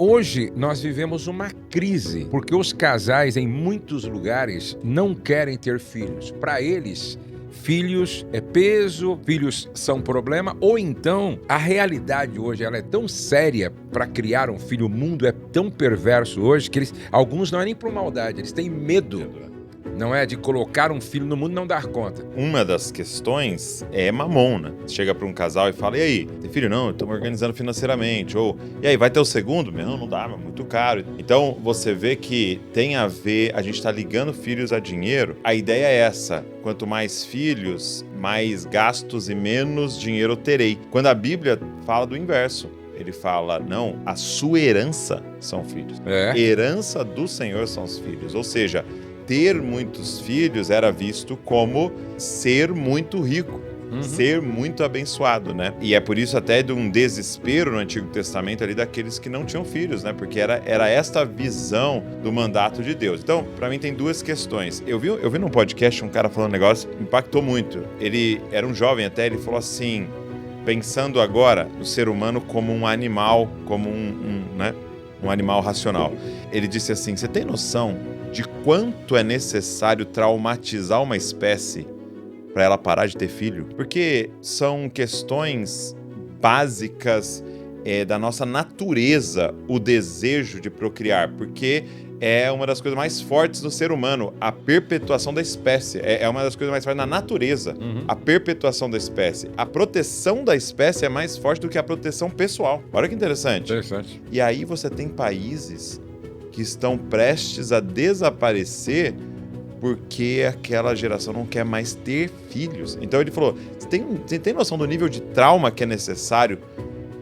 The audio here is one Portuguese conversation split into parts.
Hoje nós vivemos uma crise, porque os casais em muitos lugares não querem ter filhos. Para eles, filhos é peso, filhos são problema, ou então a realidade hoje ela é tão séria para criar um filho, o mundo é tão perverso hoje que alguns não é nem por maldade, eles têm medo. Não é de colocar um filho no mundo e não dar conta. Uma das questões é mamon, né? Você chega para um casal e fala, e aí, tem filho? Não, estamos organizando financeiramente. Ou, e aí, vai ter o segundo? Não dá, é muito caro. Então, você vê que tem a ver, a gente está ligando filhos a dinheiro. A ideia é essa, quanto mais filhos, mais gastos e menos dinheiro eu terei. Quando a Bíblia fala do inverso. Ele fala, não, a sua herança são filhos. Herança do Senhor são os filhos. Ou seja, ter muitos filhos era visto como ser muito rico, ser muito abençoado, né? E é por isso até de um desespero no Antigo Testamento ali daqueles que não tinham filhos, né? Porque era esta visão do mandato de Deus. Então, para mim tem duas questões. Eu vi num podcast um cara falando um negócio que impactou muito. Ele era um jovem até, ele falou assim, pensando agora no ser humano como um animal, como um animal racional. Ele disse assim, você tem noção de quanto é necessário traumatizar uma espécie para ela parar de ter filho? Porque são questões básicas da nossa natureza, o desejo de procriar, porque é uma das coisas mais fortes do ser humano, a perpetuação da espécie. É uma das coisas mais fortes na natureza, a perpetuação da espécie. A proteção da espécie é mais forte do que a proteção pessoal. Olha que interessante. Interessante. E aí você tem países que estão prestes a desaparecer porque aquela geração não quer mais ter filhos. Então ele falou, você tem noção do nível de trauma que é necessário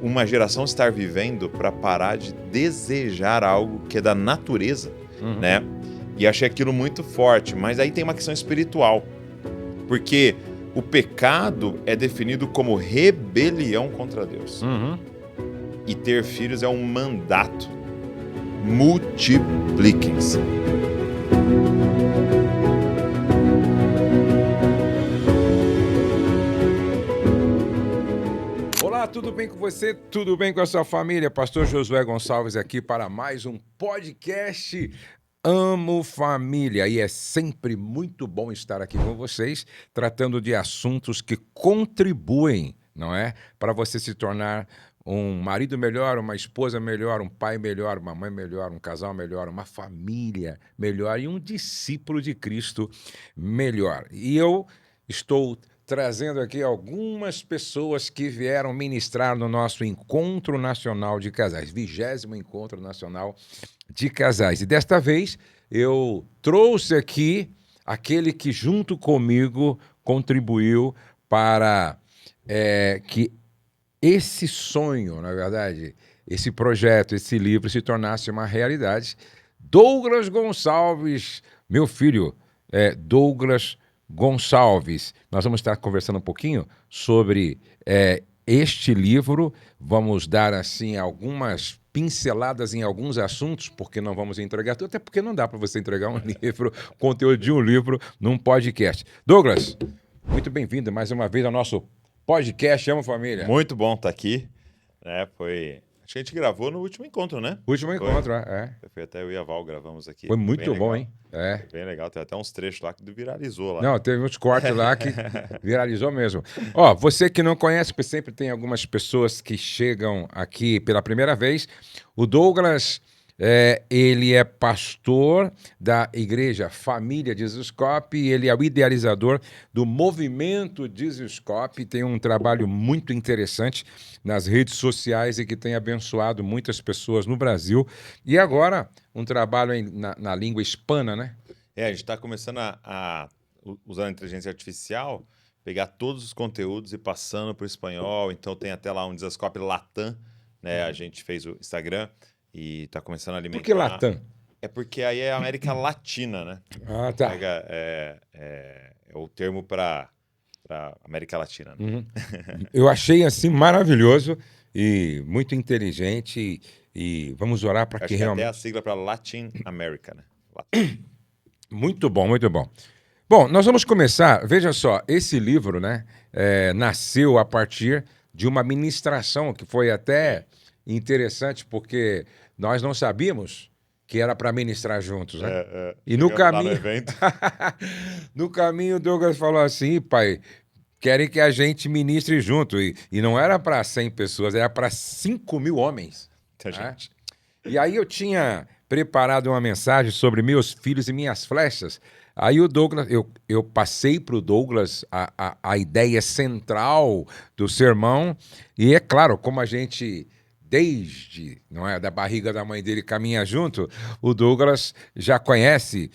uma geração estar vivendo para parar de desejar algo que é da natureza, né? E achei aquilo muito forte, mas aí tem uma questão espiritual, porque o pecado é definido como rebelião contra Deus. E ter filhos é um mandato. Multipliquem-se. Olá, tudo bem com você? Tudo bem com a sua família? Pastor Josué Gonçalves aqui para mais um podcast Amo Família. E é sempre muito bom estar aqui com vocês, tratando de assuntos que contribuem, não é? Para você se tornar um marido melhor, uma esposa melhor, um pai melhor, uma mãe melhor, um casal melhor, uma família melhor e um discípulo de Cristo melhor. E eu estou trazendo aqui algumas pessoas que vieram ministrar no nosso Encontro Nacional de Casais, 20º Encontro Nacional de Casais. E desta vez eu trouxe aqui aquele que junto comigo contribuiu para que esse sonho, na verdade, esse projeto, esse livro se tornasse uma realidade. Douglas Gonçalves, meu filho, Douglas Gonçalves. Nós vamos estar conversando um pouquinho sobre este livro. Vamos dar, assim, algumas pinceladas em alguns assuntos, porque não vamos entregar tudo, até porque não dá para você entregar um livro, conteúdo de um livro, num podcast. Douglas, muito bem-vindo mais uma vez ao nosso podcast Amo Família. Muito bom estar aqui. Acho que a gente gravou no último encontro, né? Último encontro, Foi até eu e a Val gravamos aqui. Foi muito bom, hein? Foi bem legal. Tem até uns trechos lá que viralizou lá. Não, teve uns cortes lá que viralizou mesmo. Ó, você que não conhece, porque sempre tem algumas pessoas que chegam aqui pela primeira vez, o Douglas... ele é pastor da Igreja Família Jesuscope, ele é o idealizador do Movimento Jesuscope, tem um trabalho muito interessante nas redes sociais e que tem abençoado muitas pessoas no Brasil. E agora, um trabalho na língua hispana, né? A gente está começando usando a inteligência artificial, pegar todos os conteúdos e passando para o espanhol. Então tem até lá um Jesuscope Latam, né? A gente fez o Instagram. E tá começando a alimentar. Por que Latam? É porque aí é América Latina, né? Ah, tá. É o termo para América Latina. Né? Eu achei assim maravilhoso e muito inteligente e vamos orar para que realmente... Até a sigla para Latin America, né? Muito bom, muito bom. Bom, nós vamos começar, veja só, esse livro, né, nasceu a partir de uma ministração que foi até interessante, porque nós não sabíamos que era para ministrar juntos, né? E no Chegamos lá no caminho, evento. no caminho, o Douglas falou assim, pai, querem que a gente ministre junto. E não era para 100 pessoas, era para 5.000 homens. Muita né? gente. E aí eu tinha preparado uma mensagem sobre meus filhos e minhas flechas. Aí o Douglas, eu passei para o Douglas a ideia central do sermão. E é claro, como a gente, desde não é, da barriga da mãe dele, caminha junto, o Douglas já conhece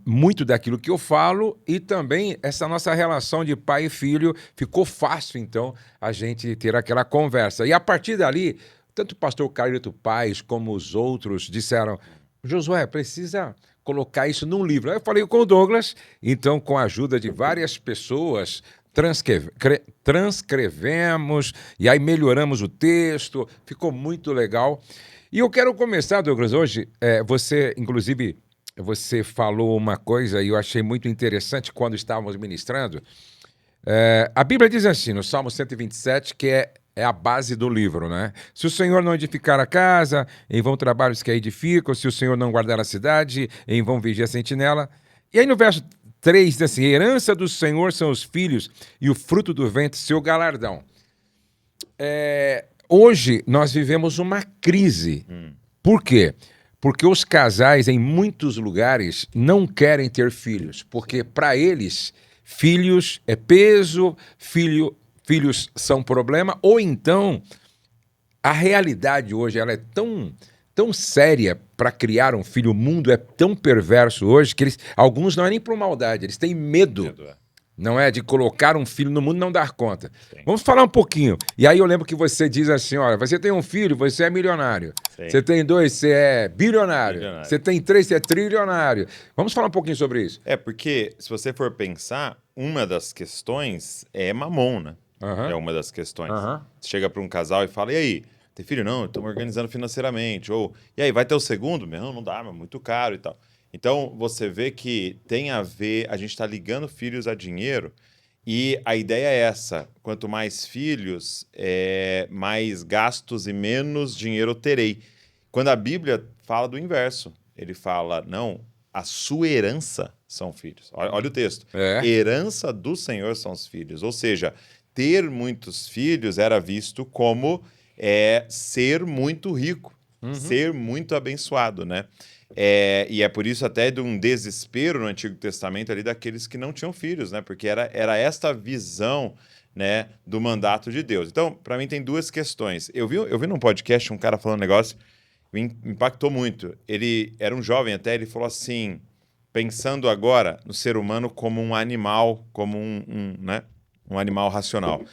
muito daquilo que eu falo e também essa nossa relação de pai e filho ficou fácil, então, a gente ter aquela conversa. E a partir dali, tanto o pastor Carlito Paes como os outros disseram, Josué, precisa colocar isso num livro. Aí eu falei com o Douglas, então com a ajuda de várias pessoas, transcrevemos e aí melhoramos o texto, ficou muito legal. E eu quero começar, Douglas, hoje, você, inclusive, você falou uma coisa e eu achei muito interessante quando estávamos ministrando. A Bíblia diz assim, no Salmo 127, que é a base do livro, né? Se o Senhor não edificar a casa, em vão trabalhos que a edificam. Se o Senhor não guardar a cidade, em vão vigia a sentinela. E aí no verso 3 diz assim, herança do Senhor são os filhos e o fruto do ventre seu galardão. Hoje nós vivemos uma crise. Por quê? Porque os casais em muitos lugares não querem ter filhos, porque para eles filhos é peso, filhos são problema, ou então a realidade hoje ela é tão séria para criar um filho, o mundo é tão perverso hoje que alguns não é nem por maldade, eles têm medo. Não é de colocar um filho no mundo e não dar conta. Sim. Vamos falar um pouquinho. E aí eu lembro que você diz assim, olha, você tem um filho, você é milionário. Sim. Você tem 2, você é bilionário. Você tem 3, você é trilionário. Vamos falar um pouquinho sobre isso. Porque se você for pensar, uma das questões é mamon, né? É uma das questões. Você chega para um casal e fala, e aí, tem filho? Não, estamos organizando financeiramente. Ou, e aí, vai ter o segundo? Não dá, mas é muito caro e tal. Então, você vê que tem a ver, a gente está ligando filhos a dinheiro e a ideia é essa, quanto mais filhos, mais gastos e menos dinheiro eu terei. Quando a Bíblia fala do inverso, ele fala, não, a sua herança são filhos. Olha o texto. Herança do Senhor são os filhos. Ou seja, ter muitos filhos era visto como ser muito rico, ser muito abençoado, né? E é por isso até de um desespero no Antigo Testamento ali daqueles que não tinham filhos, né? Porque era esta visão, né, do mandato de Deus. Então, para mim tem duas questões. Eu vi num podcast um cara falando um negócio que me impactou muito. Ele era um jovem até, ele falou assim, pensando agora no ser humano como um animal, como né, um animal racional.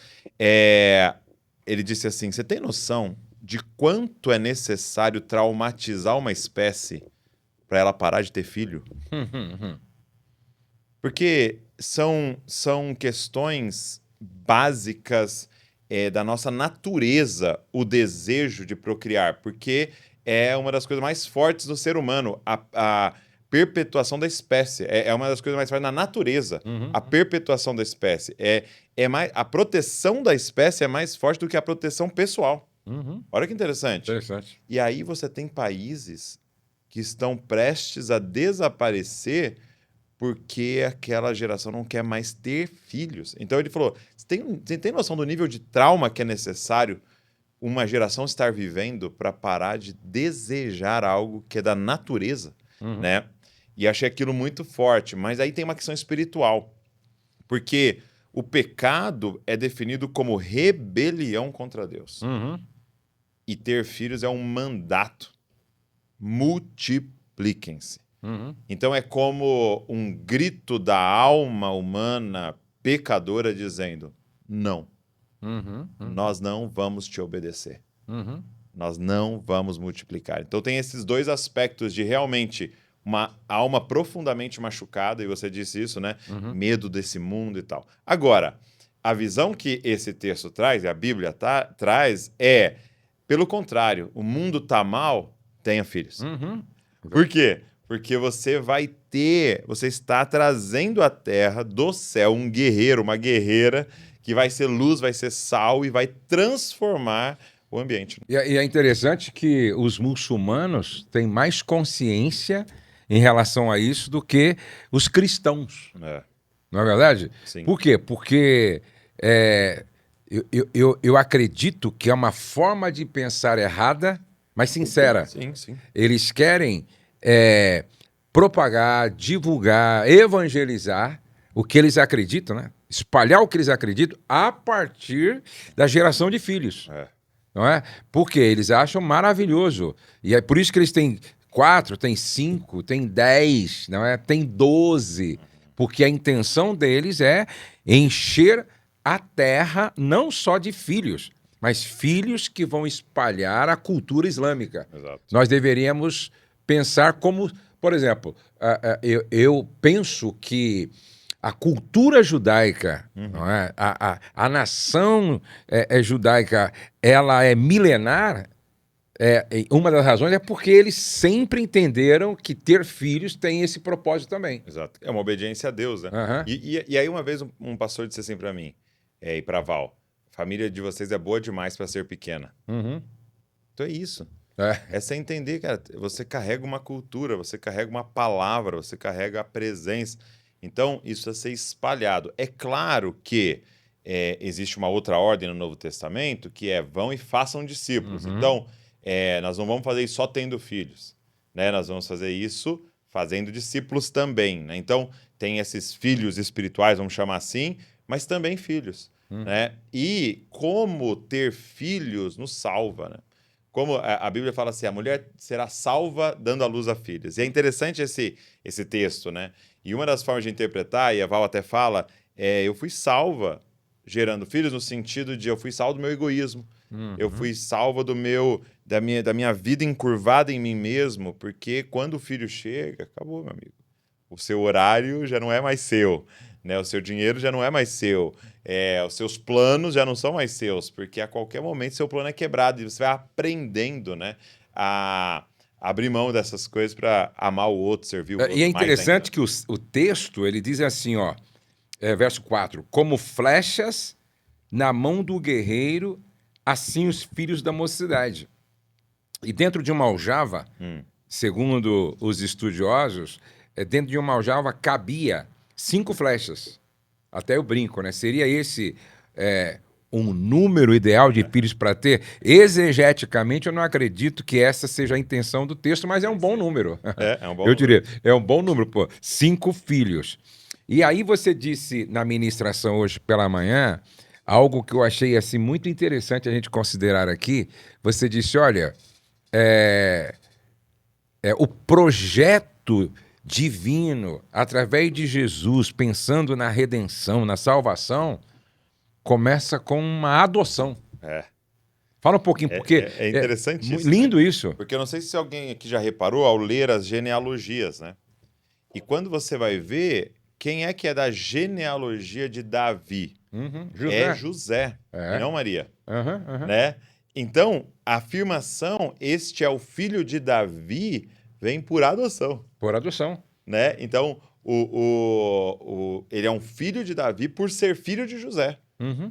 Ele disse assim, você tem noção de quanto é necessário traumatizar uma espécie para ela parar de ter filho? Porque são questões básicas da nossa natureza, o desejo de procriar, porque é uma das coisas mais fortes do ser humano, a perpetuação da espécie, é uma das coisas mais fortes na natureza, a perpetuação da espécie. A proteção da espécie é mais forte do que a proteção pessoal. Olha que interessante. E aí você tem países que estão prestes a desaparecer porque aquela geração não quer mais ter filhos. Então ele falou, você tem noção do nível de trauma que é necessário uma geração estar vivendo para parar de desejar algo que é da natureza, né? E achei aquilo muito forte. Mas aí tem uma questão espiritual. Porque o pecado é definido como rebelião contra Deus. E ter filhos é um mandato. Multipliquem-se. Então é como um grito da alma humana pecadora dizendo, não, nós não vamos te obedecer. Nós não vamos multiplicar. Então tem esses dois aspectos de realmente uma alma profundamente machucada, e você disse isso, né? Medo desse mundo e tal. Agora, a visão que esse texto traz, e a Bíblia traz, pelo contrário, o mundo tá mal, tenha filhos. Por quê? Porque você está trazendo à terra do céu um guerreiro, uma guerreira que vai ser luz, vai ser sal e vai transformar o ambiente. E é interessante que os muçulmanos têm mais consciência em relação a isso do que os cristãos. Não é verdade? Sim. Por quê? Porque eu acredito que é uma forma de pensar errada, mas sincera. Sim. Eles querem propagar, divulgar, evangelizar o que eles acreditam, né? Espalhar o que eles acreditam a partir da geração de filhos. Não é? Porque eles acham maravilhoso. E é por isso que eles têm 4, têm 5, têm 10, não é? Tem 12. Porque a intenção deles é encher a terra não só de filhos, mas filhos que vão espalhar a cultura islâmica. Exato. Nós deveríamos pensar como, por exemplo, eu penso que a cultura judaica, não é? A nação judaica, ela é milenar. Uma das razões é porque eles sempre entenderam que ter filhos tem esse propósito também. Exato. É uma obediência a Deus, né? Uhum. E aí uma vez um pastor disse assim para mim, e para Val, a família de vocês é boa demais para ser pequena. Uhum. Então é isso. É você entender, cara, você carrega uma cultura, você carrega uma palavra, você carrega a presença. Então, isso a ser espalhado. É claro que existe uma outra ordem no Novo Testamento, que é vão e façam discípulos. Uhum. Então, nós não vamos fazer isso só tendo filhos, né? Nós vamos fazer isso fazendo discípulos também, né? Então, tem esses filhos espirituais, vamos chamar assim, mas também filhos, né? E como ter filhos nos salva, né? Como a Bíblia fala assim, a mulher será salva dando à luz a filhos. E é interessante esse texto, né? E uma das formas de interpretar, e a Val até fala, eu fui salva gerando filhos no sentido de eu fui salvo do meu egoísmo. Eu fui salva da minha vida encurvada em mim mesmo, porque quando o filho chega, acabou, meu amigo. O seu horário já não é mais seu, né? O seu dinheiro já não é mais seu. Os seus planos já não são mais seus, porque a qualquer momento seu plano é quebrado e você vai aprendendo, né, a abrir mão dessas coisas para amar o outro, servir o outro. E é interessante que o texto, ele diz assim, ó, verso 4, como flechas na mão do guerreiro, assim os filhos da mocidade. E dentro de uma aljava, segundo os estudiosos, dentro de uma aljava cabia 5 flechas. Até eu brinco, né? Seria esse um número ideal de filhos para ter? Exegeticamente, eu não acredito que essa seja a intenção do texto, mas é um bom número. É um bom eu diria, é um bom número, 5 filhos. E aí você disse na ministração hoje pela manhã, algo que eu achei assim, muito interessante a gente considerar aqui. Você disse, olha, o projeto divino, através de Jesus, pensando na redenção, na salvação, começa com uma adoção. Fala um pouquinho, porque é interessante isso. Lindo, né? isso. Porque eu não sei se alguém aqui já reparou ao ler as genealogias, né? E quando você vai ver, quem é que é da genealogia de Davi? José. É José, e não Maria. Né? Então, a afirmação, este é o filho de Davi, vem por adoção. Por adoção. Né? Então, ele é um filho de Davi por ser filho de José.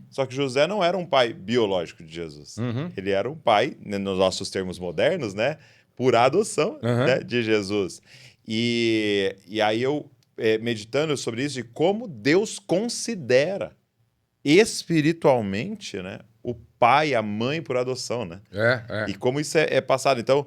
Só que José não era um pai biológico de Jesus. Ele era um pai, né, nos nossos termos modernos, né, por adoção, né, de Jesus. E aí eu, meditando sobre isso, de como Deus considera espiritualmente, né, o pai, a mãe por adoção, né? E como isso é passado. Então,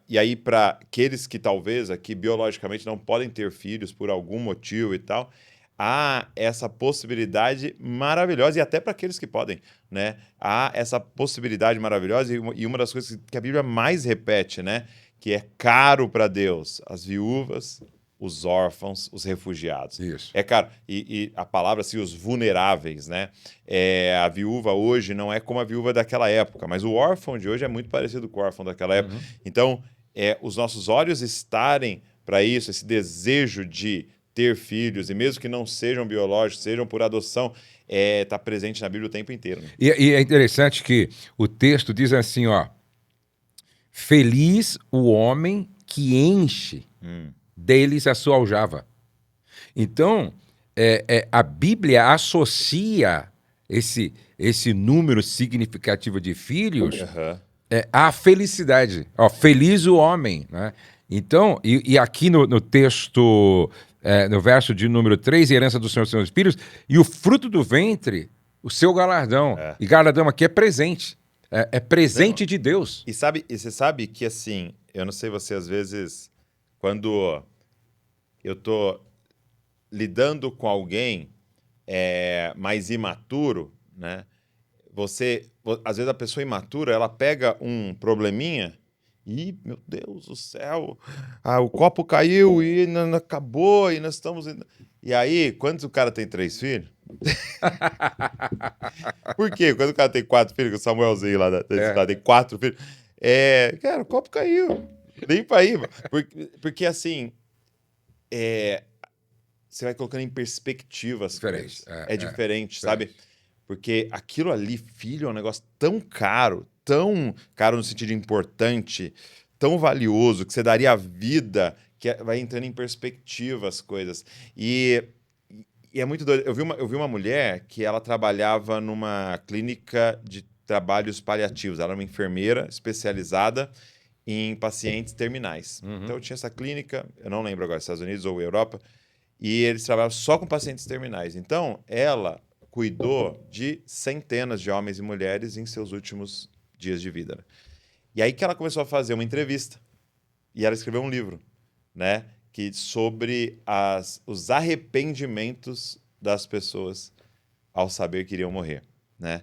e aí para aqueles que talvez aqui biologicamente não podem ter filhos por algum motivo e tal, há essa possibilidade maravilhosa, e até para aqueles que podem, né? Há essa possibilidade maravilhosa, e uma das coisas que a Bíblia mais repete, né? Que é caro para Deus, as viúvas, os órfãos, os refugiados. Isso. É caro. E a palavra, assim, os vulneráveis, né? A viúva hoje não é como a viúva daquela época, mas o órfão de hoje é muito parecido com o órfão daquela época. Então, os nossos olhos estarem para isso, esse desejo de ter filhos, e mesmo que não sejam biológicos, sejam por adoção, está presente na Bíblia o tempo inteiro. Né? E é interessante que o texto diz assim, ó, feliz o homem que enche deles a sua aljava. Então, a Bíblia associa esse número significativo de filhos, Aham. é a felicidade. Ó, feliz o homem, né? Então, e aqui no texto, no verso de número 3, a herança do Senhor são os filhos, e o fruto do ventre, o seu galardão. É. E galardão aqui é presente. É presente Não. de Deus. E você sabe que, assim, eu não sei você, às vezes, quando eu tô lidando com alguém mais imaturo, né? Às vezes a pessoa imatura, ela pega um probleminha e, meu Deus do céu, o copo caiu e não acabou e nós estamos... E aí, quando o cara tem 3 filhos... Por quê? Quando o cara tem 4 filhos, que o Samuelzinho lá da escola tem 4 filhos, cara, o copo caiu. Limpa aí. Porque assim, você vai colocando em perspectiva as Diferente. coisas. É diferente, sabe? Porque aquilo ali, filho, é um negócio tão caro no sentido importante, tão valioso, que você daria a vida, que vai entrando em perspectiva as coisas. E é muito doido. Eu vi uma mulher que ela trabalhava numa clínica de trabalhos paliativos. Ela era uma enfermeira especializada em pacientes terminais. Então, tinha essa clínica, eu não lembro agora, Estados Unidos ou Europa, e eles trabalhavam só com pacientes terminais. Então, ela cuidou de centenas de homens e mulheres em seus últimos dias de vida, né? E aí que ela começou a fazer uma entrevista. E ela escreveu um livro, né? Sobre os arrependimentos das pessoas ao saber que iriam morrer, né?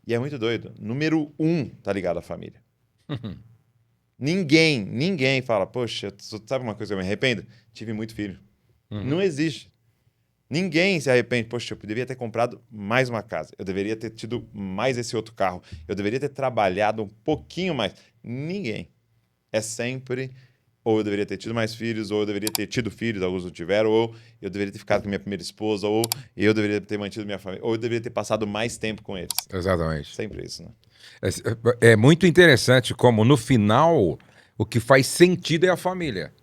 E é muito doido. Número 1 tá ligado à família. Ninguém fala, poxa, sabe uma coisa que eu me arrependo? Tive muito filho. Não existe. Ninguém se arrepende. Poxa, eu deveria ter comprado mais uma casa. Eu deveria ter tido mais esse outro carro. Eu deveria ter trabalhado um pouquinho mais. Ninguém. É sempre, ou eu deveria ter tido mais filhos, ou eu deveria ter tido filhos, alguns não tiveram, ou eu deveria ter ficado com minha primeira esposa, ou eu deveria ter mantido minha família, ou eu deveria ter passado mais tempo com eles. Exatamente. Sempre isso, né? É muito interessante como, no final, o que faz sentido é a família.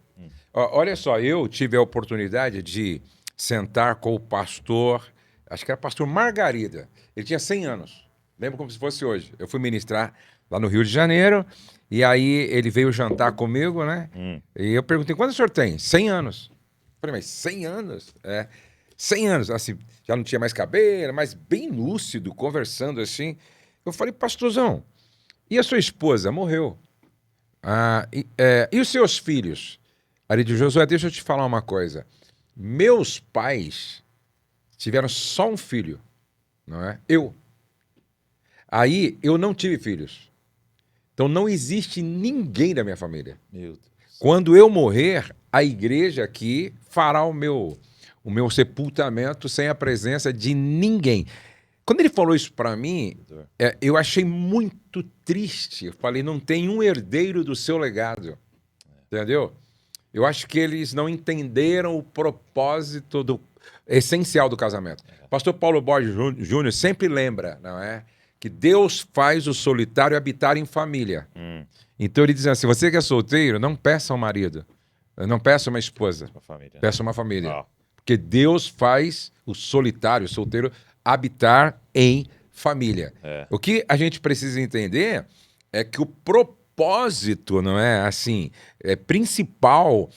Olha só, eu tive a oportunidade de sentar com o pastor, acho que era pastor Margarida. Ele tinha 100 anos. Lembro como se fosse hoje. Eu fui ministrar lá no Rio de Janeiro, e aí ele veio jantar comigo, né? E eu perguntei, quanto o senhor tem? 100 anos. Eu falei, mas 100 anos? 100 anos, assim, já não tinha mais cabelo, mas bem lúcido, conversando assim. Eu falei, pastorzão, e a sua esposa? Morreu. E os seus filhos? Aí ele disse, Josué, deixa eu te falar uma coisa. Meus pais tiveram só um filho, não é? Eu. Aí eu não tive filhos. Então não existe ninguém da minha família. Meu Deus. Quando eu morrer, a igreja aqui fará o meu sepultamento sem a presença de ninguém. Quando ele falou isso para mim, eu achei muito triste. Eu falei, não tem um herdeiro do seu legado. Entendeu? Eu acho que eles não entenderam o propósito essencial do casamento. Pastor Paulo Borges Júnior sempre lembra, não é? Que Deus faz o solitário habitar em família. Então ele diz assim, você que é solteiro, não peça um marido. Não peça uma esposa. Uma família. Peça uma família. Uau. Porque Deus faz o solitário, o solteiro, habitar em família. O que a gente precisa entender é que o propósito, não é assim, principal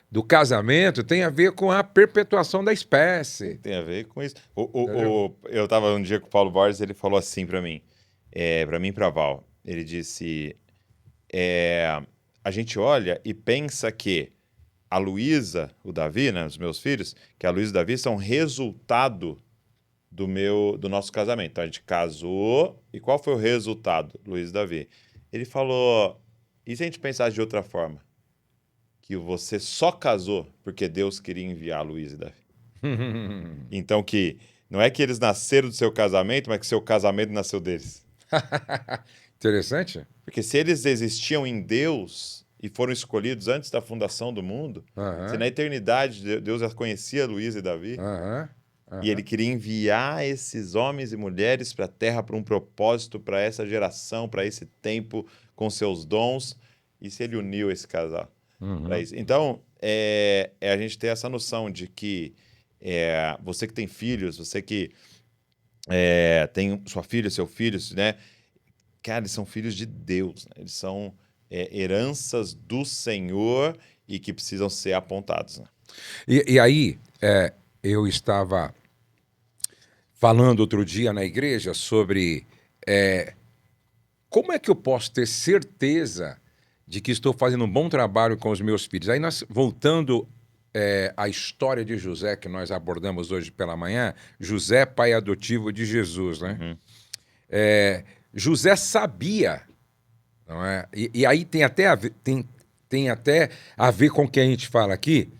do casamento tem a ver com a perpetuação da espécie. Tem a ver com isso. Eu estava um dia com o Paulo Borges, ele falou assim para mim e para Val. Ele disse, a gente olha e pensa que a Luísa, o Davi, né, os meus filhos, que a Luísa e o Davi são resultado do nosso casamento. Então a gente casou, e qual foi o resultado, Luísa e Davi? Ele falou, e se a gente pensasse de outra forma? Que você só casou porque Deus queria enviar a Luísa e Davi. Então que não é que eles nasceram do seu casamento, mas que seu casamento nasceu deles. Interessante. Porque se eles existiam em Deus e foram escolhidos antes da fundação do mundo, se na eternidade Deus já conhecia Luísa e Davi, e ele queria enviar esses homens e mulheres para a Terra para um propósito, para essa geração, para esse tempo, com seus dons, e se ele uniu esse casal para isso. Então, a gente ter essa noção de que você que tem filhos, você que tem sua filha, seu filho, né? Cara, eles são filhos de Deus, né? Eles são heranças do Senhor e que precisam ser apontados, né? E aí, eu estava falando outro dia na igreja sobre como é que eu posso ter certeza de que estou fazendo um bom trabalho com os meus filhos. Aí nós, voltando à história de José, que nós abordamos hoje pela manhã, José, pai adotivo de Jesus, né? Uhum. José sabia, não é? E aí tem até tem até a ver com o que a gente fala aqui,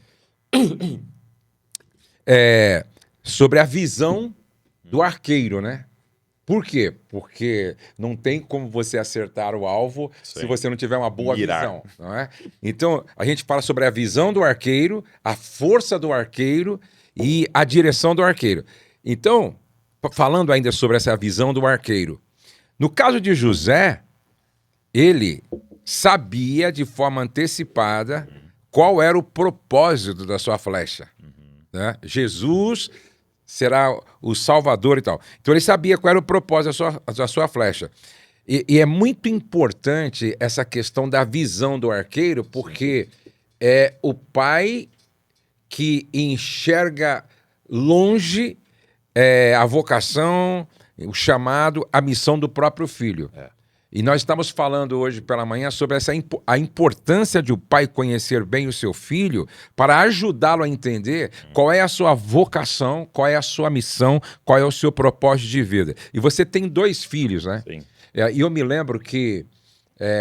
sobre a visão do arqueiro, né? Por quê? Porque não tem como você acertar o alvo se Sim. você não tiver uma boa Mirar. visão, não é? Então, a gente fala sobre a visão do arqueiro, a força do arqueiro e a direção do arqueiro. Então, falando ainda sobre essa visão do arqueiro, no caso de José, ele sabia de forma antecipada qual era o propósito da sua flecha, né? Jesus será o Salvador e tal. Então ele sabia qual era o propósito da sua flecha. E é muito importante essa questão da visão do arqueiro, porque é o pai que enxerga longe a vocação, o chamado, a missão do próprio filho. E nós estamos falando hoje pela manhã sobre a importância de o pai conhecer bem o seu filho para ajudá-lo a entender qual é a sua vocação, qual é a sua missão, qual é o seu propósito de vida. E você tem 2 filhos, né? Sim. E eu me lembro que,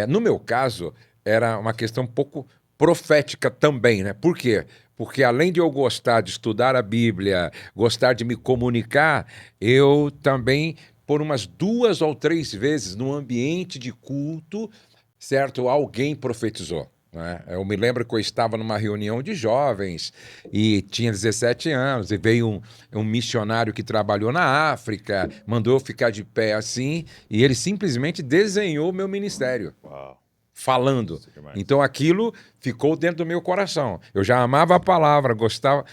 no meu caso, era uma questão um pouco profética também, né? Por quê? Porque além de eu gostar de estudar a Bíblia, gostar de me comunicar, eu também, por umas 2 ou 3 vezes, no ambiente de culto, certo? Alguém profetizou, né? Eu me lembro que eu estava numa reunião de jovens e tinha 17 anos e veio um missionário que trabalhou na África, mandou eu ficar de pé assim e ele simplesmente desenhou o meu ministério Uau. falando. Isso é demais. Então aquilo ficou dentro do meu coração. Eu já amava a palavra, gostava.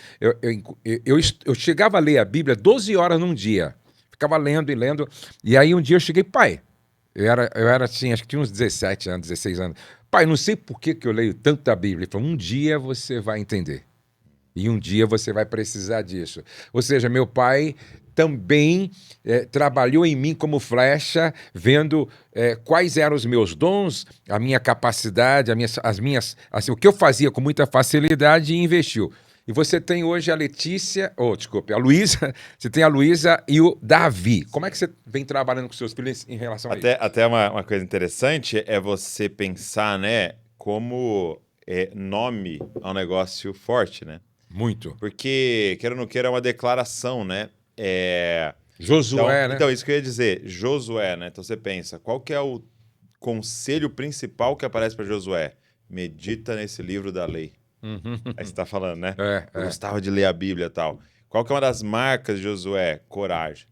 Eu chegava a ler a Bíblia 12 horas num dia. Ficava lendo e lendo. E aí um dia eu cheguei, pai. Eu era assim, acho que tinha uns 17 anos, 16 anos. Pai, não sei por que eu leio tanta Bíblia. Ele falou, um dia você vai entender. E um dia você vai precisar disso. Ou seja, meu pai também trabalhou em mim como flecha, vendo quais eram os meus dons, a minha capacidade, assim, o que eu fazia com muita facilidade e investiu. E você tem hoje a Letícia, desculpe, a Luísa, você tem a Luísa e o Davi. Como é que você vem trabalhando com seus filhos em relação a isso? Até uma coisa interessante é você pensar, né, como nome é um negócio forte, né? Muito. Porque, queira ou não queira, é uma declaração, né? Josué, né? Então, isso que eu ia dizer, Josué, né? Então você pensa, qual que é o conselho principal que aparece para Josué? Medita nesse livro da lei. Aí você tá falando, né? Eu gostava de ler a Bíblia e tal. Qual que é uma das marcas de Josué? Coragem.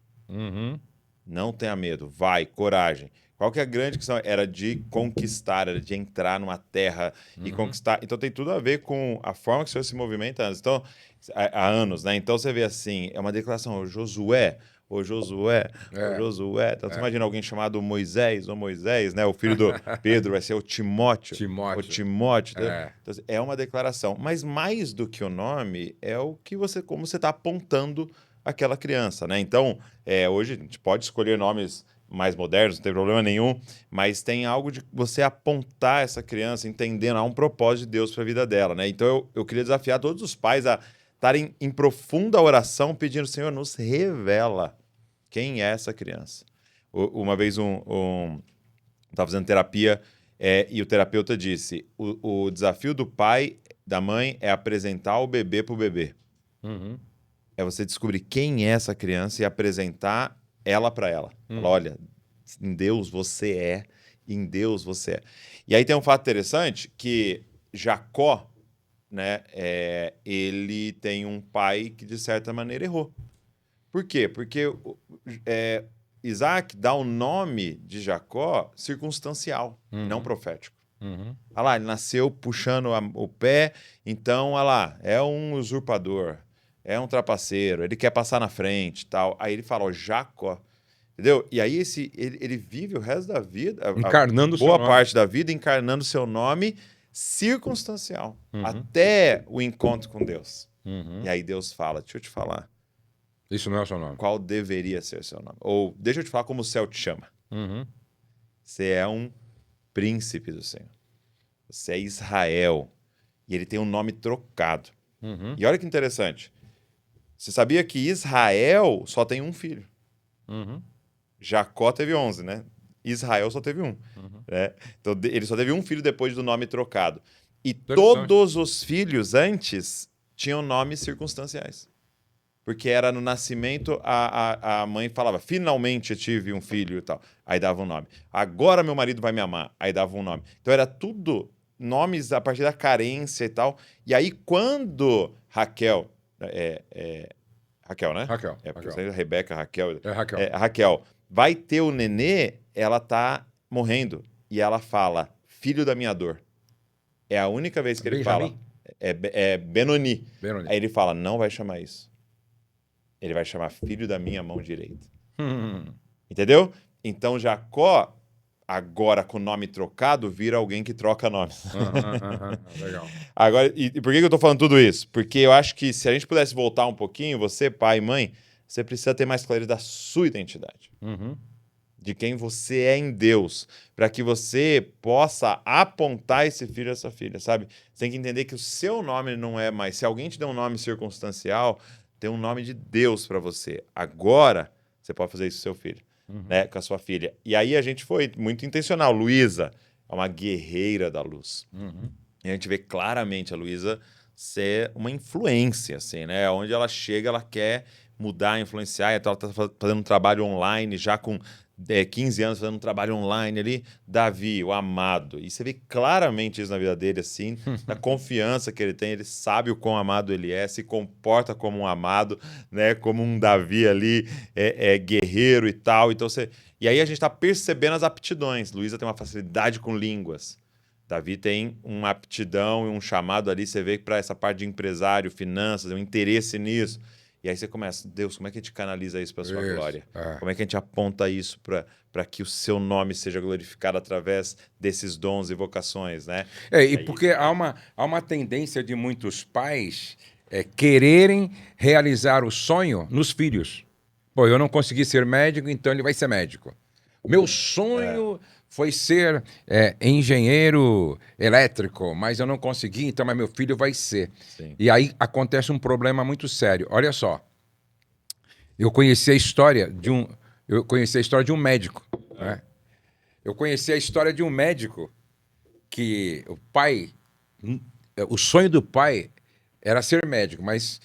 Não tenha medo, vai, coragem. Qual que é a grande questão? Era de conquistar, era de entrar numa terra e conquistar. Então tem tudo a ver com a forma que o Senhor se movimenta antes. Então, há anos, né? Então você vê assim, é uma declaração, Josué. Então você imagina alguém chamado Moisés, ou Moisés, né? O filho do Pedro vai ser o Timóteo. O Timóteo. Então, é uma declaração. Mas mais do que o nome, é o que como você está apontando aquela criança, né? Então, hoje a gente pode escolher nomes mais modernos, não tem problema nenhum, mas tem algo de você apontar essa criança, entendendo, há um propósito de Deus para a vida dela, né? Então, eu queria desafiar todos os pais a estarem em profunda oração, pedindo, Senhor, nos revela quem é essa criança. Uma vez estava fazendo terapia e o terapeuta disse, o desafio do pai, da mãe, é apresentar o bebê para o bebê. É você descobrir quem é essa criança e apresentar ela para ela. Fala, olha, em Deus você é, em Deus você é. E aí tem um fato interessante que Jacó, né, ele tem um pai que de certa maneira errou. Por quê? Porque Isaac dá o nome de Jacó circunstancial, não profético. Olha lá, ele nasceu puxando o pé, então, olha lá, é um usurpador. é um trapaceiro, ele quer passar na frente, tal. Aí ele fala, ó, Jacó, entendeu? E aí ele vive o resto da vida, Encarnando o seu boa nome. parte da vida, encarnando o seu nome circunstancial, Uhum. até o encontro com Deus. Uhum. E aí Deus fala, deixa eu te falar, Isso não é o seu nome. qual deveria ser o seu nome? Ou deixa eu te falar como o céu te chama. Uhum. Você é um príncipe do Senhor. Você é Israel. E ele tem um nome trocado. Uhum. E olha que interessante. Você sabia que Israel só tem um filho? Uhum. Jacó teve 11, né? Israel só teve um. Uhum. Né? Então ele só teve um filho depois do nome trocado. E Interessante. todos os filhos antes tinham nomes circunstanciais. Porque era no nascimento, a mãe falava, finalmente eu tive um filho e tal. Aí dava um nome. Agora meu marido vai me amar. Aí dava um nome. Então era tudo nomes a partir da carência e tal. E aí quando Raquel... Raquel, né? Raquel. É, porque Raquel. Rebeca, Raquel... É Raquel. Raquel vai ter o nenê, ela tá morrendo. E ela fala, filho da minha dor. É a única vez que ele Benjamim? fala. É Benoni. Benoni. Aí ele fala, não vai chamar isso. Ele vai chamar filho da minha mão direita. Entendeu? Então Jacó, agora com o nome trocado, vira alguém que troca nomes. Legal. Agora, e por que eu tô falando tudo isso? Porque eu acho que se a gente pudesse voltar um pouquinho, você, pai e mãe, você precisa ter mais clareza da sua identidade. Uhum. De quem você é em Deus, para que você possa apontar esse filho, essa filha, sabe? Você tem que entender que o seu nome não é mais. Se alguém te der um nome circunstancial, tem um nome de Deus para você. Agora, você pode fazer isso com seu filho, né? Com a sua filha. E aí a gente foi muito intencional. Luísa é uma guerreira da luz. Uhum. E a gente vê claramente a Luísa ser uma influência, assim, né? Onde ela chega, ela quer mudar, influenciar. Então ela está fazendo um trabalho online já com 15 anos, fazendo um trabalho online ali. Davi, o amado. E você vê claramente isso na vida dele, assim, da confiança que ele tem. Ele sabe o quão amado ele é, se comporta como um amado, né? Como um Davi ali, guerreiro e tal. Então você... E aí a gente está percebendo as aptidões. Luísa tem uma facilidade com línguas. Davi tem uma aptidão e um chamado ali, você vê que para essa parte de empresário, finanças, um interesse nisso. E aí você começa, Deus, como é que a gente canaliza isso para a sua glória? Como é que a gente aponta isso para que o seu nome seja glorificado através desses dons e vocações, né? E aí, porque há uma tendência de muitos pais quererem realizar o sonho nos filhos. Pô, eu não consegui ser médico, então ele vai ser médico. Meu sonho foi ser engenheiro elétrico, mas eu não consegui, então mas meu filho vai ser. Sim. E aí acontece um problema muito sério. Olha só, eu conheci a história de um médico. Né? Eu conheci a história de um médico que o sonho do pai era ser médico, mas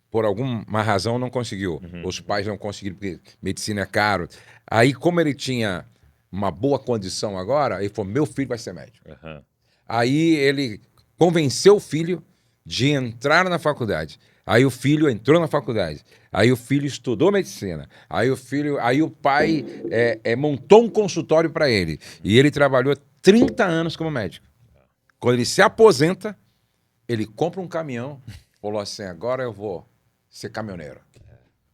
por alguma razão não conseguiu. Os pais não conseguiram, porque medicina é caro. Aí, como ele tinha uma boa condição agora, ele falou, meu filho vai ser médico. Aí ele convenceu o filho de entrar na faculdade. Aí o filho entrou na faculdade. Aí o filho estudou medicina. Aí o pai montou um consultório para ele. E ele trabalhou 30 anos como médico. Quando ele se aposenta, ele compra um caminhão, falou assim, agora eu vou ser caminhoneiro.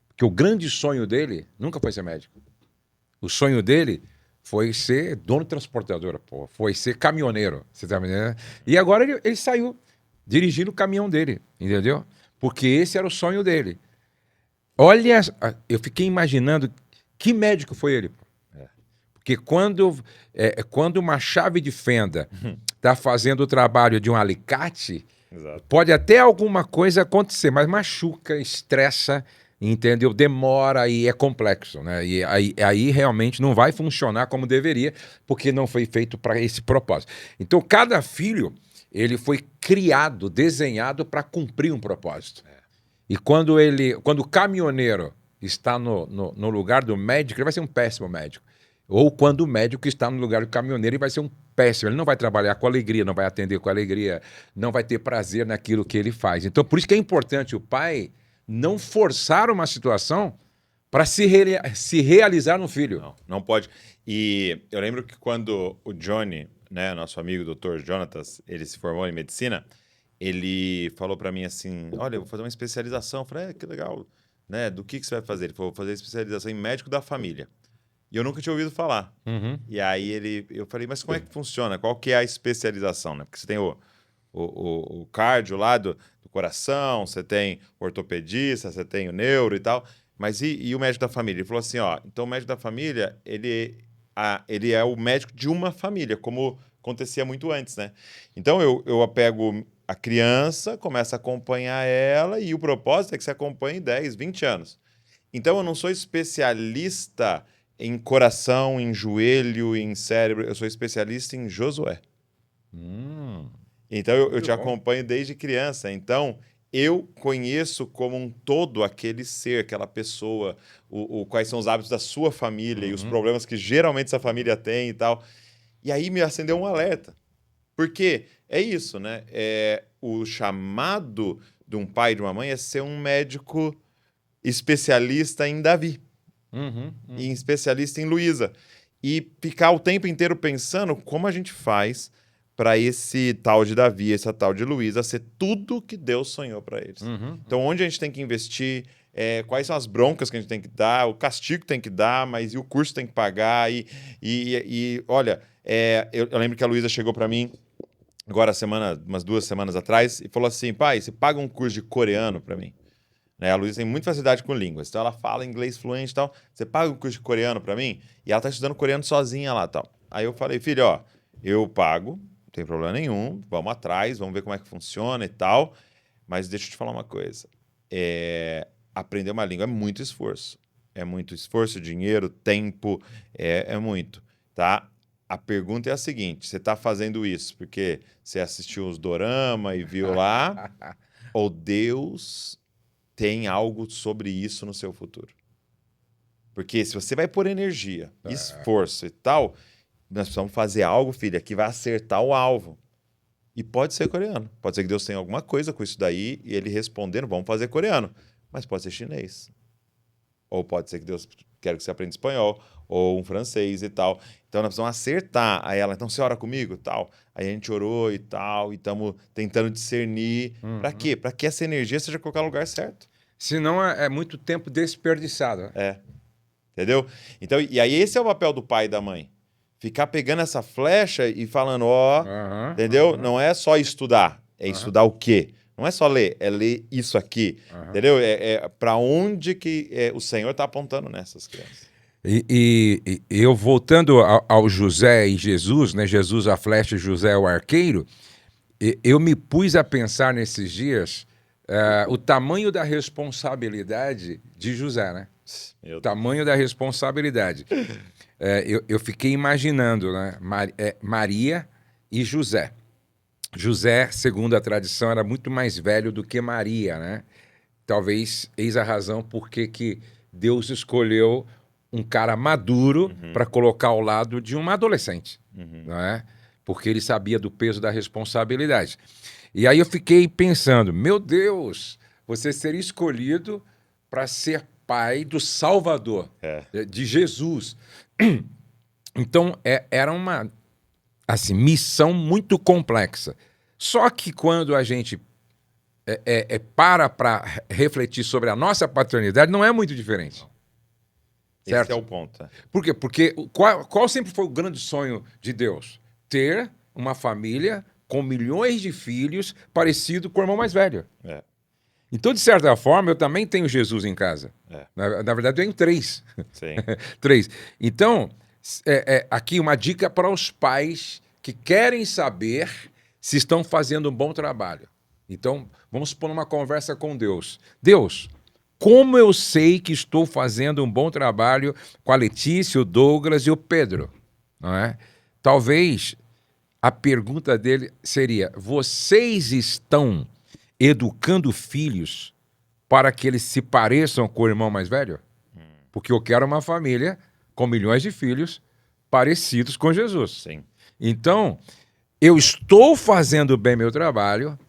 Porque o grande sonho dele nunca foi ser médico. O sonho dele foi ser dono de transportadora, pô. Foi ser caminhoneiro, você tá me entendendo? E agora ele saiu dirigindo o caminhão dele, entendeu? Porque esse era o sonho dele. Olha, eu fiquei imaginando que médico foi ele, pô. Porque quando uma chave de fenda está fazendo o trabalho de um alicate, pode até alguma coisa acontecer, mas machuca, estressa, entendeu? Demora e é complexo, né? E aí realmente não vai funcionar como deveria, porque não foi feito para esse propósito. Então, cada filho, ele foi criado, desenhado para cumprir um propósito. E quando o caminhoneiro está no lugar do médico, ele vai ser um péssimo médico. Ou quando o médico está no lugar do caminhoneiro, ele vai ser um péssimo. Ele não vai trabalhar com alegria, não vai atender com alegria, não vai ter prazer naquilo que ele faz. Então, por isso que é importante o pai não forçar uma situação para se realizar no filho. Não pode. E eu lembro que quando o Johnny, né, nosso amigo Dr. Jonatas, ele se formou em medicina, ele falou para mim assim, olha, eu vou fazer uma especialização. Eu falei, que legal, né? Do que você vai fazer? Ele falou, vou fazer especialização em médico da família. E eu nunca tinha ouvido falar. Uhum. E aí eu falei, mas como é que funciona? Qual que é a especialização, né? Porque você tem o cardio lá do coração, você tem o ortopedista, você tem o neuro e tal, mas e o médico da família? Ele falou assim, ó, então o médico da família, ele é o médico de uma família, como acontecia muito antes, né? Então eu apego a criança, começo a acompanhar ela e o propósito é que você acompanhe 10, 20 anos. Então eu não sou especialista em coração, em joelho, em cérebro, eu sou especialista em Josué. Então eu te acompanho desde criança. Então eu conheço como um todo aquele ser, aquela pessoa, quais são os hábitos da sua família e os problemas que geralmente essa família tem e tal. E aí me acendeu um alerta. Porque é isso, né? O chamado de um pai e de uma mãe é ser um médico especialista em Davi. E especialista em Luísa. E ficar o tempo inteiro pensando como a gente faz para esse tal de Davi, essa tal de Luísa ser tudo que Deus sonhou para eles. Então, onde a gente tem que investir, quais são as broncas que a gente tem que dar, o castigo que tem que dar, mas e o curso tem que pagar. E olha, eu lembro que a Luísa chegou para mim agora umas 2 semanas atrás e falou assim, pai, você paga um curso de coreano para mim? Né? A Luísa tem muita facilidade com línguas, então ela fala inglês fluente e tal. Você paga um curso de coreano para mim? E ela tá estudando coreano sozinha lá e tal. Aí eu falei, filho, ó, eu pago, não tem problema nenhum, vamos atrás, vamos ver como é que funciona e tal. Mas deixa eu te falar uma coisa. Aprender uma língua é muito esforço. É muito esforço, dinheiro, tempo, é muito, tá? A pergunta é a seguinte, você tá fazendo isso porque você assistiu os dorama e viu lá, ou Deus tem algo sobre isso no seu futuro? Porque se você vai pôr energia, esforço e tal, nós precisamos fazer algo, filha, que vai acertar o alvo. E pode ser coreano. Pode ser que Deus tenha alguma coisa com isso daí e ele respondendo, vamos fazer coreano. Mas pode ser chinês. Ou pode ser que Deus quer que você aprenda espanhol, ou um francês e tal. Então nós precisamos acertar a ela. Então você ora comigo? Tal. Aí a gente orou e tal, e estamos tentando discernir. Para quê? Para que essa energia seja colocar no lugar certo. Senão é muito tempo desperdiçado. Entendeu? Então, e aí esse é o papel do pai e da mãe. Ficar pegando essa flecha e falando, entendeu? Não é só estudar. É estudar o quê? Não é só ler, é ler isso aqui. Entendeu? Para onde que o Senhor está apontando nessas crianças. E eu voltando ao José e Jesus, né? Jesus a flecha, José o arqueiro, eu me pus a pensar nesses dias o tamanho da responsabilidade de José, né? O tamanho da responsabilidade. Eu fiquei imaginando, né? Maria e José. José, segundo a tradição, era muito mais velho do que Maria, né? Talvez eis a razão por que Deus escolheu um cara maduro para colocar ao lado de uma adolescente, não é? Porque ele sabia do peso da responsabilidade. E aí eu fiquei pensando, meu Deus, você seria escolhido para ser pai do Salvador, de Jesus. Então, era uma missão muito complexa. Só que quando a gente para refletir sobre a nossa paternidade, não é muito diferente. Certo? Esse é o ponto. Por quê? Porque qual sempre foi o grande sonho de Deus? Ter uma família com milhões de filhos parecido com o irmão mais velho. Então, de certa forma, eu também tenho Jesus em casa. Na verdade, eu tenho 3. Sim. 3. Então, aqui uma dica para os pais que querem saber se estão fazendo um bom trabalho. Então, vamos pôr uma conversa com Deus. Deus, como eu sei que estou fazendo um bom trabalho com a Letícia, o Douglas e o Pedro? Não é? Talvez a pergunta dele seria, vocês estão educando filhos para que eles se pareçam com o irmão mais velho? Porque eu quero uma família com milhões de filhos parecidos com Jesus. Sim. Então, eu estou fazendo bem meu trabalho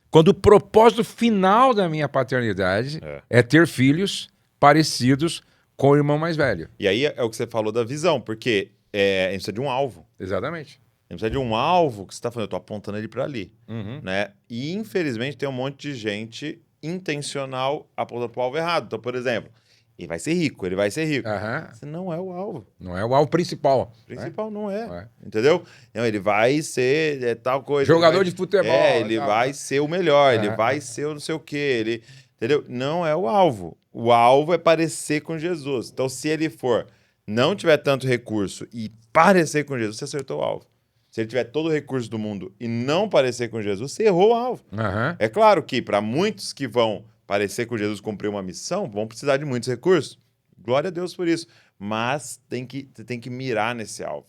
quando o propósito final da minha paternidade é ter filhos parecidos com o irmão mais velho. E aí é o que você falou da visão, porque a gente precisa de um alvo. Exatamente. Ele precisa de um alvo que você está falando, eu estou apontando ele para ali. Uhum. Né? E, infelizmente, tem um monte de gente intencional apontando para o alvo errado. Então, por exemplo, ele vai ser rico, ele vai ser rico. Aham. Esse não é o alvo. Não é o alvo principal. O principal não é. Não é. Entendeu? Não, ele vai ser tal coisa. Jogador ele vai, de futebol. ele tal. vai ser o melhor, ele Aham. vai ser o não sei o quê. Ele, entendeu? Não é o alvo. O alvo é parecer com Jesus. Então, se ele não tiver tanto recurso e parecer com Jesus, você acertou o alvo. Se ele tiver todo o recurso do mundo e não parecer com Jesus, você errou o alvo. Aham. É claro que para muitos que vão parecer com Jesus, cumprir uma missão, vão precisar de muitos recursos. Glória a Deus por isso. Mas você tem que mirar nesse alvo.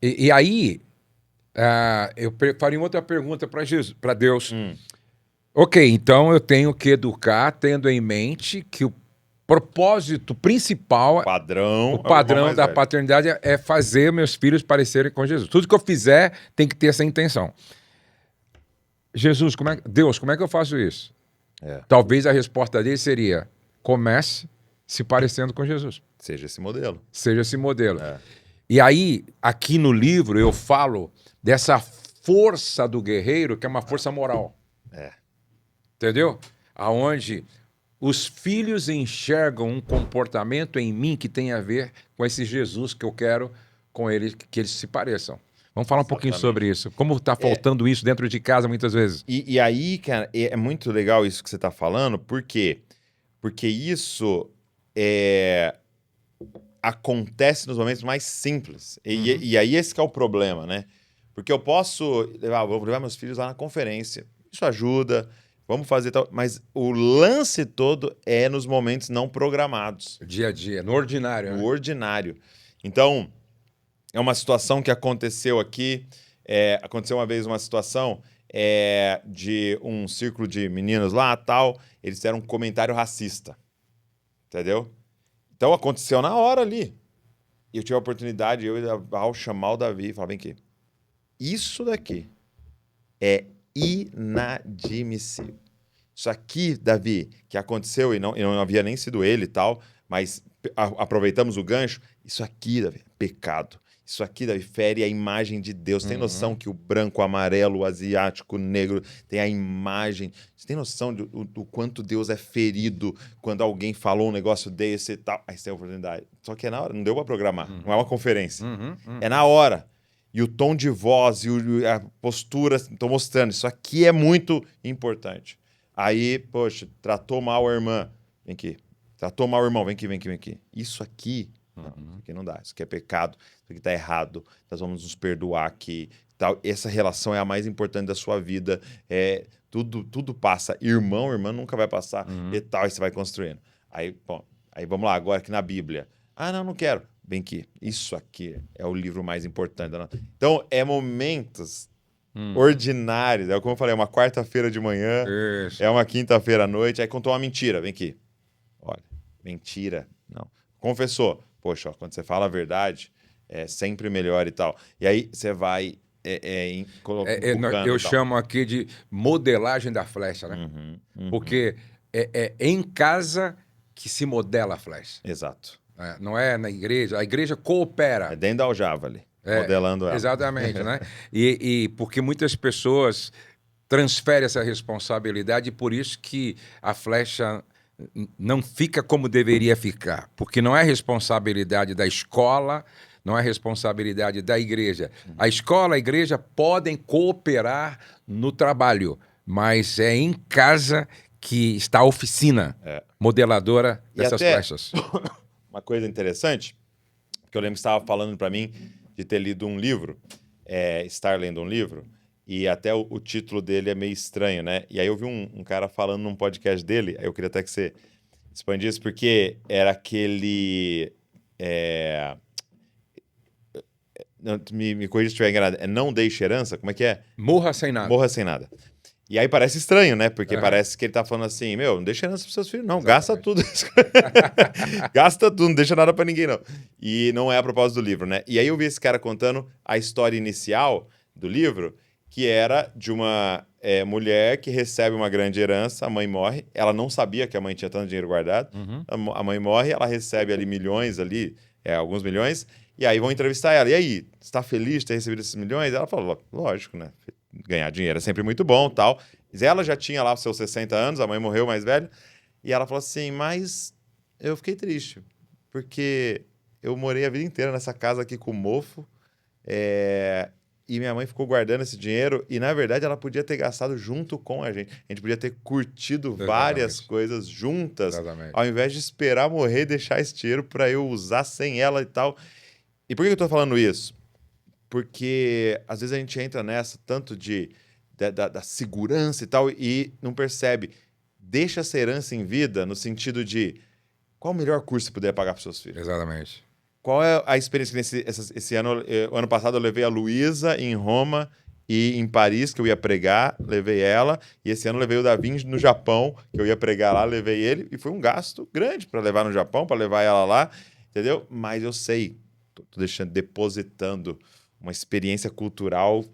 E aí, eu faria outra pergunta para Deus. Ok, então eu tenho que educar, tendo em mente que o propósito principal, O padrão o padrão da paternidade. paternidade é fazer meus filhos parecerem com Jesus. Tudo que eu fizer tem que ter essa intenção. Jesus, Deus, como é que eu faço isso? Talvez a resposta dele seria: comece se parecendo com Jesus. Seja esse modelo. Seja esse modelo. E aí, aqui no livro, eu falo dessa força do guerreiro, que é uma força moral. Entendeu? Aonde os filhos enxergam um comportamento em mim que tem a ver com esse Jesus que eu quero com eles, que eles se pareçam. Vamos falar um pouquinho sobre isso. Como está faltando isso dentro de casa muitas vezes. E aí, cara, é muito legal isso que você está falando, por quê? Porque isso acontece nos momentos mais simples. E aí esse que é o problema, né? Porque eu posso vou levar meus filhos lá na conferência. Isso ajuda, vamos fazer tal. Mas o lance todo é nos momentos não programados. Dia a dia, no ordinário. No né? ordinário. Então, é uma situação que aconteceu aqui. Aconteceu uma vez uma situação de um círculo de meninos lá, tal. Eles fizeram um comentário racista. Entendeu? Então, aconteceu na hora ali. E eu tive a oportunidade, eu e a Val, chamar o Davi e falar, vem aqui. Isso daqui é inadmissível. Isso aqui, Davi, que aconteceu e não havia nem sido ele e tal, mas aproveitamos o gancho. Isso aqui, Davi, é pecado. Isso aqui, Davi, fere a imagem de Deus. Tem noção que o branco, o amarelo, o asiático, o negro tem a imagem. Você tem noção do quanto Deus é ferido quando alguém falou um negócio desse e tal? Aí você tem a oportunidade. Só que é na hora, não deu pra programar. Não é uma conferência. É na hora. E o tom de voz e a postura, estou mostrando. Isso aqui é muito importante. Aí, poxa, tratou mal a irmã. Vem aqui. Tratou mal o irmão. Vem aqui, vem aqui, vem aqui. Isso aqui, não, isso aqui não dá. Isso aqui é pecado. Isso aqui tá errado. Nós vamos nos perdoar aqui. Tal. Essa relação é a mais importante da sua vida. Tudo passa. Irmão, irmã nunca vai passar. E tal, aí você vai construindo. Aí vamos lá, agora aqui na Bíblia. Ah, não quero. Vem aqui. Isso aqui é o livro mais importante. Então, momentos ordinários. Como eu falei, é uma quarta-feira de manhã, Isso. é uma quinta-feira à noite, aí contou uma mentira. Vem aqui. Olha, mentira. Não. Confessou. Poxa, ó, quando você fala a verdade, é sempre melhor e tal. E aí você vai colocando Eu e tal. chamo aqui de modelagem da flecha, né? Porque é em casa que se modela a flecha. Exato. Não é na igreja. A igreja coopera. É dentro da aljava ali, modelando ela. Exatamente, né? E porque muitas pessoas transferem essa responsabilidade e por isso que a flecha não fica como deveria ficar. Porque não é responsabilidade da escola, não é responsabilidade da igreja. A escola, a igreja podem cooperar no trabalho, mas é em casa que está a oficina modeladora dessas flechas. Uma coisa interessante, que eu lembro que você estava falando para mim de ter lido um livro, estar lendo um livro, e até o título dele é meio estranho, né? E aí eu vi um cara falando num podcast dele, aí eu queria até que você expandisse, porque era aquele... me corrija se estiver enganado. Não deixe herança? Como é que é? Morra sem nada. Morra sem nada. E aí parece estranho, né? Porque parece que ele tá falando assim, não deixa herança pros seus filhos, não. Exatamente. Gasta tudo. Gasta tudo, não deixa nada pra ninguém, não. E não é a propósito do livro, né? E aí eu vi esse cara contando a história inicial do livro, que era de uma mulher que recebe uma grande herança, a mãe morre, ela não sabia que a mãe tinha tanto dinheiro guardado, a mãe morre, ela recebe ali milhões ali, alguns milhões, E aí vão entrevistar ela. E aí, você está feliz de ter recebido esses milhões? Ela falou, lógico, né? Ganhar dinheiro é sempre muito bom, tal. Ela já tinha lá os seus 60 anos, a mãe morreu mais velha. E ela falou assim, mas eu fiquei triste, porque eu morei a vida inteira nessa casa aqui com o mofo, e minha mãe ficou guardando esse dinheiro, e na verdade ela podia ter gastado junto com a gente. A gente podia ter curtido várias coisas juntas, ao invés de esperar morrer e deixar esse dinheiro para eu usar sem ela e tal. E por que eu tô falando isso? Porque às vezes a gente entra nessa tanto da segurança e tal, e não percebe. Deixa essa herança em vida no sentido de qual o melhor curso que você puder pagar para seus filhos. Exatamente. Qual é a experiência que esse ano? O ano passado eu levei a Luísa em Roma e em Paris, que eu ia pregar, levei ela. E esse ano eu levei o Davi no Japão, que eu ia pregar lá, levei ele. E foi um gasto grande para levar no Japão, para levar ela lá, entendeu? Mas eu sei, tô depositando uma experiência cultural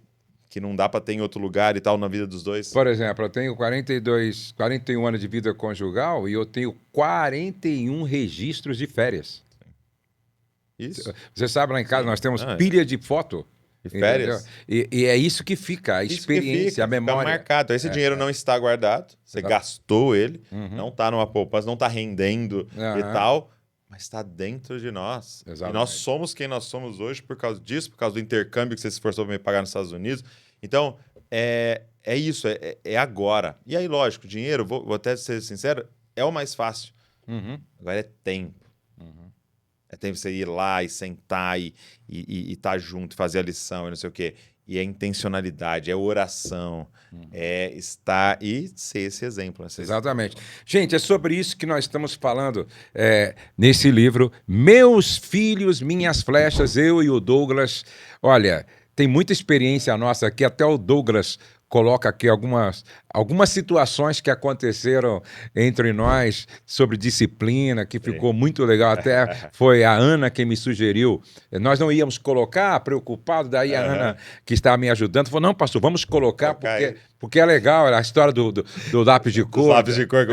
que não dá para ter em outro lugar e tal na vida dos dois. Por exemplo, eu tenho 41 anos de vida conjugal e eu tenho 41 registros de férias. Isso. Você sabe, lá em casa nós temos pilha de foto. De férias. E é isso que fica, a experiência, a memória. Fica marcado. Então, esse dinheiro não está guardado, você gastou ele, não está numa poupança, não está rendendo e tal, mas está dentro de nós. Exatamente. E nós somos quem nós somos hoje por causa disso, por causa do intercâmbio que você se esforçou para me pagar nos Estados Unidos. Então, é isso, é agora. E aí, lógico, dinheiro, vou até ser sincero, é o mais fácil. Agora é tempo. É tempo você ir lá e sentar e estar junto, fazer a lição e não sei o quê. E é intencionalidade, é oração, é estar e ser esse exemplo. Exatamente. Gente, é sobre isso que nós estamos falando nesse livro, Meus Filhos, Minhas Flechas, eu e o Douglas. Olha, tem muita experiência nossa aqui, até o Douglas coloca aqui algumas situações que aconteceram entre nós sobre disciplina, que ficou muito legal. Até foi a Ana quem me sugeriu. Nós não íamos colocar, preocupado, daí a Ana, que está me ajudando, falou, não, pastor, vamos colocar, porque é legal, a história do lápis de cor. Lápis de cor.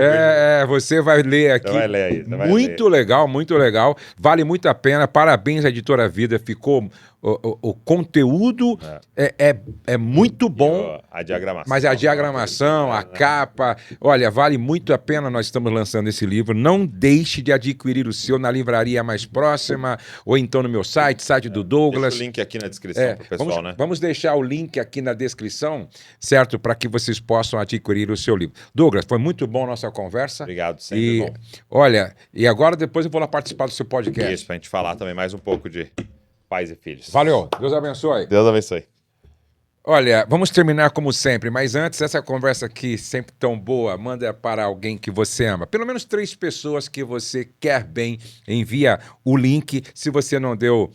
Você vai ler aqui. Você vai ler aí. Muito legal, muito legal. Vale muito a pena. Parabéns à Editora Vida. Ficou... O conteúdo é muito bom. A diagramação. Mas a diagramação, a capa... Olha, vale muito a pena. Nós estamos lançando esse livro. Não deixe de adquirir o seu na livraria mais próxima ou então no meu site do Douglas. Deixa o link aqui na descrição para o pessoal, né? Vamos deixar o link aqui na descrição, certo? Para que vocês possam adquirir o seu livro. Douglas, foi muito bom a nossa conversa. Obrigado, sempre bom. Olha, e agora depois eu vou lá participar do seu podcast. Isso, para a gente falar também mais um pouco de pais e filhos. Valeu, Deus abençoe. Deus abençoe. Olha, vamos terminar como sempre, mas antes, essa conversa aqui, sempre tão boa, manda para alguém que você ama. Pelo menos 3 pessoas que você quer bem, envia o link. Se você não deu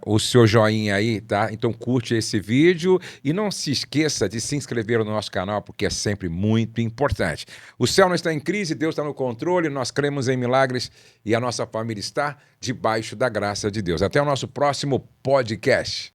o seu joinha aí, tá? Então curte esse vídeo e não se esqueça de se inscrever no nosso canal, porque é sempre muito importante. O céu não está em crise, Deus está no controle, nós cremos em milagres e a nossa família está debaixo da graça de Deus. Até o nosso próximo podcast.